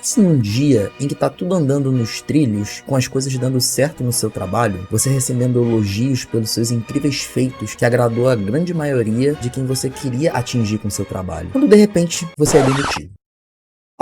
Pense num dia em que tá tudo andando nos trilhos, com as coisas dando certo no seu trabalho, você recebendo elogios pelos seus incríveis feitos que agradou a grande maioria de quem você queria atingir com seu trabalho. Quando de repente você é demitido.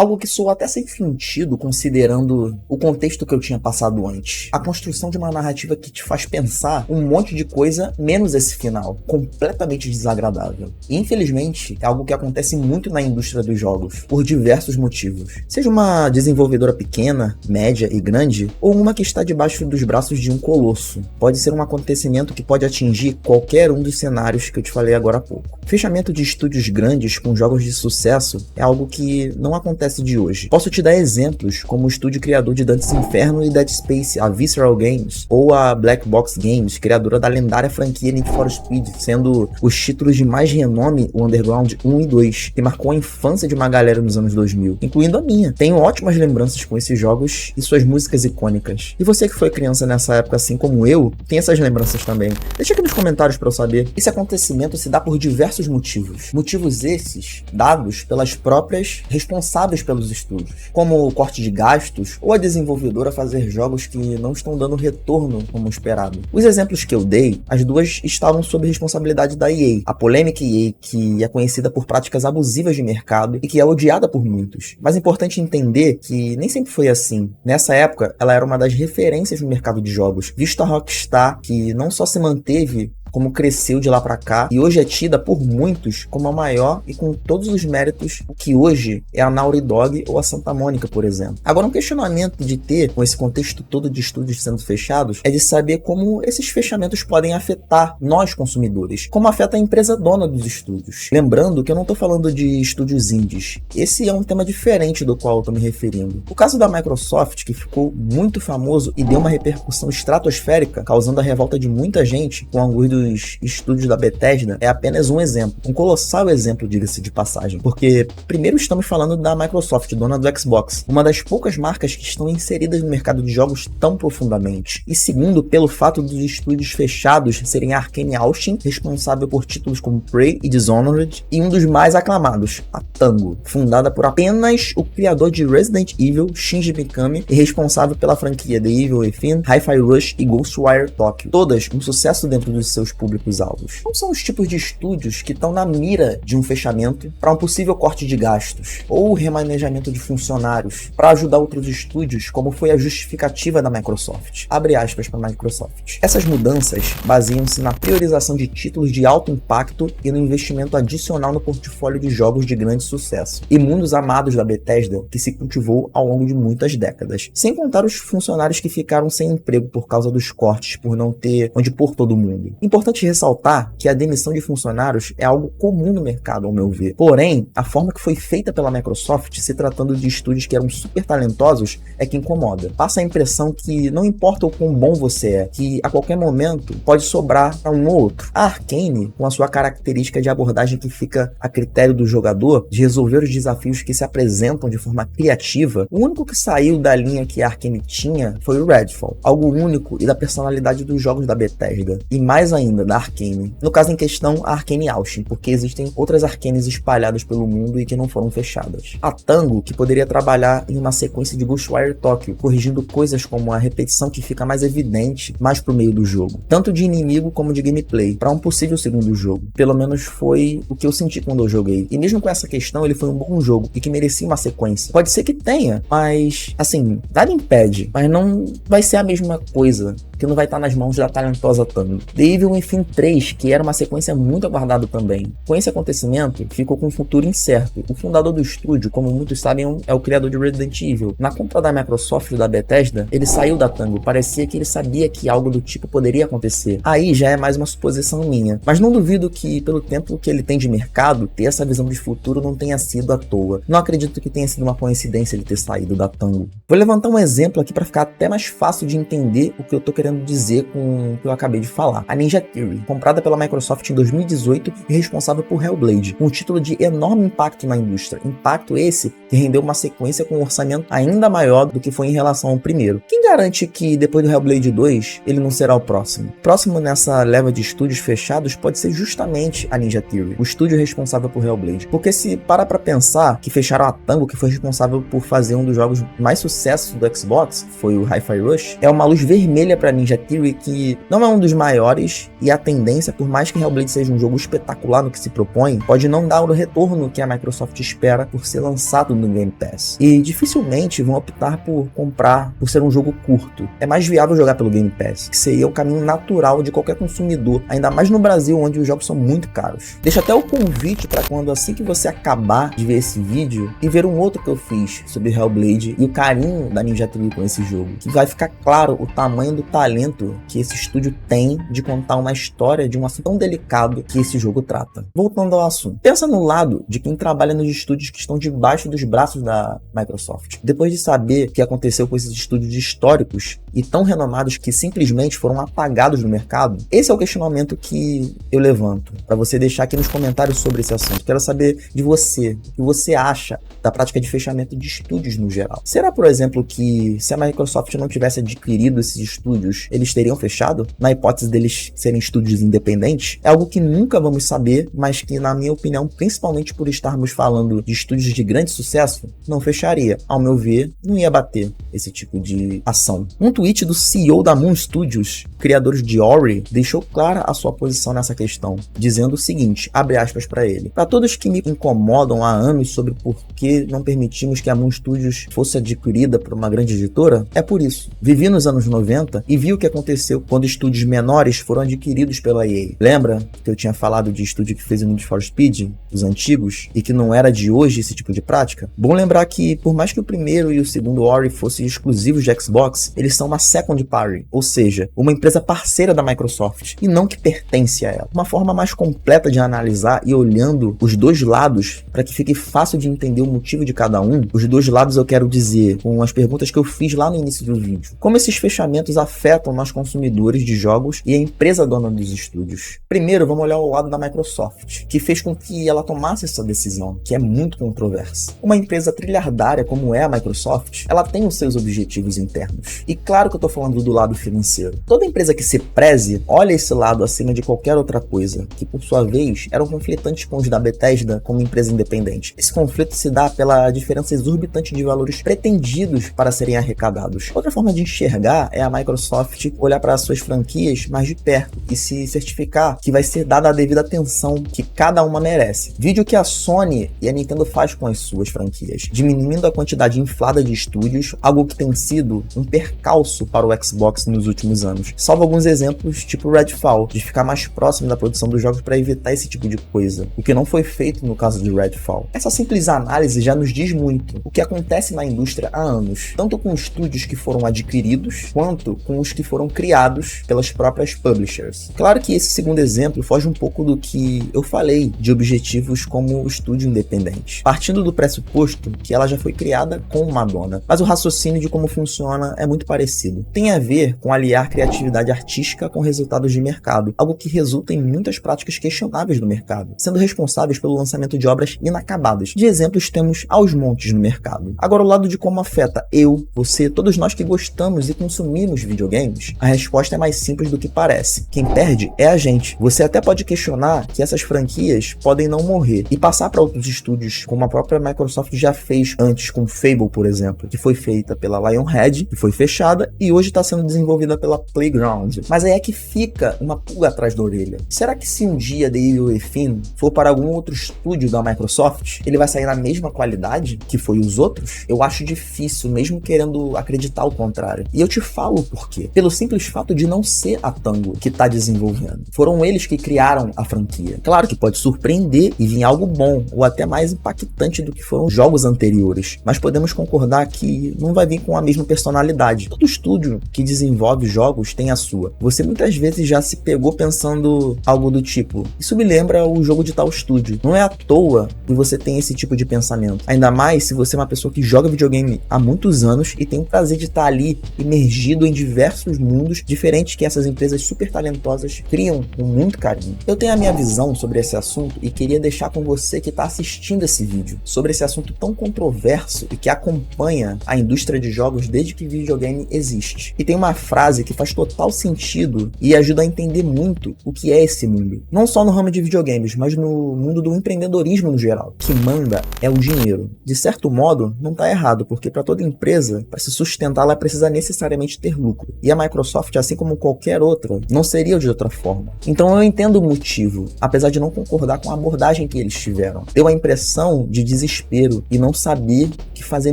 Algo que soa até sem sentido considerando o contexto que eu tinha passado antes. A construção de uma narrativa que te faz pensar um monte de coisa, menos esse final, completamente desagradável. E infelizmente, é algo que acontece muito na indústria dos jogos, por diversos motivos. Seja uma desenvolvedora pequena, média e grande, ou uma que está debaixo dos braços de um colosso. Pode ser um acontecimento que pode atingir qualquer um dos cenários que eu te falei agora há pouco. Fechamento de estúdios grandes com jogos de sucesso é algo que não acontece de hoje. Posso te dar exemplos como o estúdio criador de Dante's Inferno e Dead Space, a Visceral Games, ou a Black Box Games, criadora da lendária franquia Need for Speed, sendo os títulos de mais renome o Underground 1 e 2, que marcou a infância de uma galera nos anos 2000, incluindo a minha. Tenho ótimas lembranças com esses jogos e suas músicas icônicas. E você que foi criança nessa época assim como eu, tem essas lembranças também. Deixa aqui nos comentários para eu saber. Esse acontecimento se dá por diversos motivos. Motivos esses dados pelas próprias responsáveis pelos estúdios, como o corte de gastos ou a desenvolvedora fazer jogos que não estão dando retorno como esperado. Os exemplos que eu dei, as duas estavam sob responsabilidade da EA, a polêmica EA que é conhecida por práticas abusivas de mercado e que é odiada por muitos. Mas é importante entender que nem sempre foi assim. Nessa época, ela era uma das referências no mercado de jogos, visto a Rockstar, que não só se manteve como cresceu de lá pra cá, e hoje é tida por muitos como a maior e com todos os méritos que hoje é a Naughty Dog ou a Santa Mônica, por exemplo. Agora, um questionamento de ter, com esse contexto todo de estúdios sendo fechados, é de saber como esses fechamentos podem afetar nós, consumidores, como afeta a empresa dona dos estúdios. Lembrando que eu não tô falando de estúdios indies. Esse é um tema diferente do qual eu tô me referindo. O caso da Microsoft, que ficou muito famoso e deu uma repercussão estratosférica, causando a revolta de muita gente com alguns dos estúdios da Bethesda, é apenas um exemplo. Um colossal exemplo, diga-se de passagem. Porque, primeiro, estamos falando da Microsoft, dona do Xbox, uma das poucas marcas que estão inseridas no mercado de jogos tão profundamente. E segundo, pelo fato dos estúdios fechados serem a Arkane Austin, responsável por títulos como Prey e Dishonored, e um dos mais aclamados, a Tango, fundada por apenas o criador de Resident Evil, Shinji Mikami, e responsável pela franquia The Evil Within, Hi-Fi Rush e Ghostwire Tokyo. Todas um sucesso dentro dos seus públicos-alvos. Quais são os tipos de estúdios que estão na mira de um fechamento para um possível corte de gastos ou remanejamento de funcionários para ajudar outros estúdios, como foi a justificativa da Microsoft? Abre aspas para a Microsoft. Essas mudanças baseiam-se na priorização de títulos de alto impacto e no investimento adicional no portfólio de jogos de grande sucesso e mundos amados da Bethesda que se cultivou ao longo de muitas décadas. Sem contar os funcionários que ficaram sem emprego por causa dos cortes, por não ter onde pôr todo mundo. Importante ressaltar que a demissão de funcionários é algo comum no mercado, ao meu ver. Porém, a forma que foi feita pela Microsoft, se tratando de estúdios que eram super talentosos, é que incomoda. Passa a impressão que não importa o quão bom você é, que a qualquer momento pode sobrar para um ou outro. A Arkane, com a sua característica de abordagem que fica a critério do jogador, de resolver os desafios que se apresentam de forma criativa, o único que saiu da linha que a Arkane tinha foi o Redfall, algo único e da personalidade dos jogos da Bethesda. E mais ainda, da Arkane. No caso em questão, a Arkane Austin, porque existem outras Arkanes espalhadas pelo mundo e que não foram fechadas. A Tango, que poderia trabalhar em uma sequência de Ghostwire Tokyo, corrigindo coisas como a repetição que fica mais evidente mais pro meio do jogo, tanto de inimigo como de gameplay, para um possível segundo jogo. Pelo menos foi o que eu senti quando eu joguei. E mesmo com essa questão, ele foi um bom jogo e que merecia uma sequência. Pode ser que tenha, mas, assim, nada impede, mas não vai ser a mesma coisa, que não vai estar nas mãos da talentosa Tango. The Evil Within 3, que era uma sequência muito aguardada também. Com esse acontecimento, ficou com um futuro incerto. O fundador do estúdio, como muitos sabem, é o criador de Resident Evil. Na compra da Microsoft e da Bethesda, ele saiu da Tango. Parecia que ele sabia que algo do tipo poderia acontecer. Aí já é mais uma suposição minha. Mas não duvido que, pelo tempo que ele tem de mercado, ter essa visão de futuro não tenha sido à toa. Não acredito que tenha sido uma coincidência ele ter saído da Tango. Vou levantar um exemplo aqui para ficar até mais fácil de entender o que eu tô querendo dizer com o que eu acabei de falar. A Ninja Theory, comprada pela Microsoft em 2018 e responsável por Hellblade, um título de enorme impacto na indústria. Impacto esse que rendeu uma sequência com um orçamento ainda maior do que foi em relação ao primeiro. Quem garante que depois do Hellblade 2, ele não será o próximo? Próximo nessa leva de estúdios fechados pode ser justamente a Ninja Theory, o estúdio responsável por Hellblade. Porque se para pra pensar que fecharam a Tango, que foi responsável por fazer um dos jogos mais sucessos do Xbox, foi o Hi-Fi Rush, é uma luz vermelha pra Ninja Theory que não é um dos maiores, e a tendência, por mais que Hellblade seja um jogo espetacular no que se propõe, pode não dar o retorno que a Microsoft espera por ser lançado no Game Pass. E dificilmente vão optar por comprar por ser um jogo curto. É mais viável jogar pelo Game Pass, que seria o caminho natural de qualquer consumidor, ainda mais no Brasil, onde os jogos são muito caros. Deixa até o convite para quando, assim que você acabar de ver esse vídeo, e ver um outro que eu fiz sobre Hellblade e o carinho da Ninja Theory com esse jogo, que vai ficar claro o tamanho do talento que esse estúdio tem de contar uma história de um assunto tão delicado que esse jogo trata. Voltando ao assunto, pensa no lado de quem trabalha nos estúdios que estão debaixo dos braços da Microsoft. Depois de saber o que aconteceu com esses estúdios históricos e tão renomados que simplesmente foram apagados do mercado, esse é o questionamento que eu levanto para você deixar aqui nos comentários sobre esse assunto. Quero saber de você, o que você acha da prática de fechamento de estúdios no geral. Será, por exemplo, que se a Microsoft não tivesse adquirido esses estúdios, eles teriam fechado? Na hipótese deles serem estúdios independentes? É algo que nunca vamos saber, mas que, na minha opinião, principalmente por estarmos falando de estúdios de grande sucesso, não fecharia. Ao meu ver, não ia bater esse tipo de ação. Um tweet do CEO da Moon Studios, criadores de Ori, deixou clara a sua posição nessa questão, dizendo o seguinte, abre aspas para ele: para todos que me incomodam há anos sobre por que não permitimos que a Moon Studios fosse adquirida por uma grande editora, é por isso. Vivi nos anos 90 e vi o que aconteceu quando estúdios menores foram adquiridos pela EA. Lembra que eu tinha falado de estúdio que fez o Need for Speed, os antigos, e que não era de hoje esse tipo de prática? Bom lembrar que, por mais que o primeiro e o segundo Ori fossem exclusivos de Xbox, eles são uma second party, ou seja, uma empresa parceira da Microsoft, e não que pertence a ela. Uma forma mais completa de analisar e olhando os dois lados, para que fique fácil de entender o motivo de cada um, os dois lados eu quero dizer, com as perguntas que eu fiz lá no início do vídeo. Como esses fechamentos afetam nós consumidores de jogos e a empresa dona dos estúdios? Primeiro, vamos olhar o lado da Microsoft, que fez com que ela tomasse essa decisão, que é muito controversa. Uma empresa trilhardária como é a Microsoft, ela tem os seus objetivos internos. E claro que eu tô falando do lado financeiro. Toda empresa que se preze, olha esse lado acima de qualquer outra coisa, que por sua vez eram conflitantes com os da Bethesda como empresa independente. Esse conflito se dá pela diferença exorbitante de valores pretendidos para serem arrecadados. Outra forma de enxergar é a Microsoft olhar para suas franquias mais de perto e se certificar que vai ser dada a devida atenção que cada uma merece. Vídeo que a Sony e a Nintendo faz com as suas franquias, diminuindo a quantidade inflada de estúdios, algo que tem sido um percalço para o Xbox nos últimos anos. Salvo alguns exemplos, tipo Redfall, de ficar mais próximo da produção dos jogos para evitar esse tipo de coisa, o que não foi feito no caso de Redfall. Essa simples análise já nos diz muito o que acontece na indústria há anos, tanto com estúdios que foram adquiridos, quanto com os que foram criados pelas próprias publishers. Claro que esse segundo exemplo foge um pouco do que eu falei de objetivos como o estúdio independente, partindo do pressuposto que ela já foi criada com uma dona, mas o raciocínio de como funciona é muito parecido. Tem a ver com aliar criatividade artística com resultados de mercado, algo que resulta em muitas práticas questionáveis no mercado, sendo responsáveis pelo lançamento de obras inacabadas. De exemplos temos aos montes no mercado. Agora, o lado de como afeta eu, você, todos nós que gostamos e consumimos videogames, a resposta é mais simples do que parece. Quem perde é a gente. Você até pode questionar que essas franquias podem não morrer e passar para outros estúdios, como a própria Microsoft já fez antes com Fable, por exemplo, que foi feita pela Lionhead, que foi fechada e hoje está sendo desenvolvida pela Playground. Mas aí é que fica uma pulga atrás da orelha. Será que se um dia The Evil Within for para algum outro estúdio da Microsoft, ele vai sair na mesma qualidade que foi os outros? Eu acho difícil, mesmo querendo acreditar o contrário. E eu te falo por quê. Pelo simples fato de não ser a Tango que está desenvolvendo. Foram eles que criaram a franquia. Claro que pode surpreender e vir algo bom, ou até mais impactante do que foram os jogos anteriores, mas podemos concordar que não vai vir com a mesma personalidade. Todo estúdio que desenvolve jogos tem a sua. Você muitas vezes já se pegou pensando algo do tipo, isso me lembra o jogo de tal estúdio. Não é à toa que você tem esse tipo de pensamento. Ainda mais se você é uma pessoa que joga videogame há muitos anos e tenho o prazer de estar ali imergido em diversos mundos diferentes que essas empresas super talentosas criam com muito carinho. Eu tenho a minha visão sobre esse assunto e queria deixar com você que está assistindo esse vídeo sobre esse assunto tão controverso e que acompanha a indústria de jogos desde que videogame existe. E tem uma frase que faz total sentido e ajuda a entender muito o que é esse mundo. Não só no ramo de videogames, mas no mundo do empreendedorismo no geral. O que manda é o dinheiro. De certo modo, não está errado, porque para toda empresa, para se sustentar, ela precisa necessariamente ter lucro. E a Microsoft, assim como qualquer outra, não seria de outra forma. Então eu entendo o motivo, apesar de não concordar com a abordagem que eles tiveram. Deu a impressão de desespero e não saber o que fazer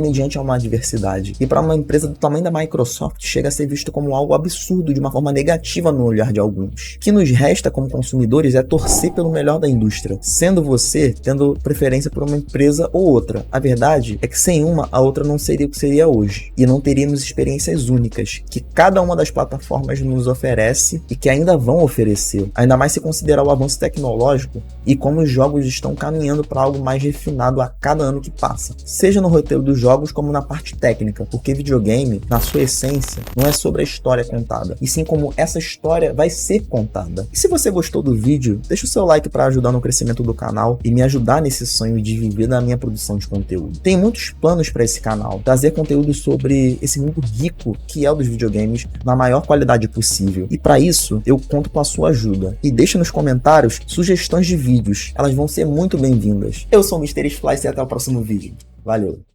mediante a uma adversidade. E para uma empresa do tamanho da Microsoft, chega a ser visto como algo absurdo, de uma forma negativa no olhar de alguns. O que nos resta como consumidores é torcer pelo melhor da indústria, sendo você tendo preferência por uma empresa ou outra. A verdade é que sem uma, a outra não seria o que seria hoje. E não teríamos experiências únicas, que cada uma das plataformas nos oferece e que ainda vão oferecer. Ainda mais se considerar o avanço tecnológico e como os jogos estão caminhando para algo mais refinado a cada ano que passa. Seja no roteiro dos jogos como na parte técnica, porque videogame, na sua essência, não é sobre a história contada, e sim como essa história vai ser contada. E se você gostou do vídeo, deixa o seu like para ajudar no crescimento do canal e me ajudar nesse sonho de viver da minha produção de conteúdo. Tem muitos planos para esse canal, trazer conteúdo sobre esse mundo rico que é o dos videogames na maior qualidade possível. E para isso, eu conto com a sua ajuda. E deixa nos comentários sugestões de vídeos, elas vão ser muito bem-vindas. Eu sou o Mr. Splice e até o próximo vídeo. Valeu!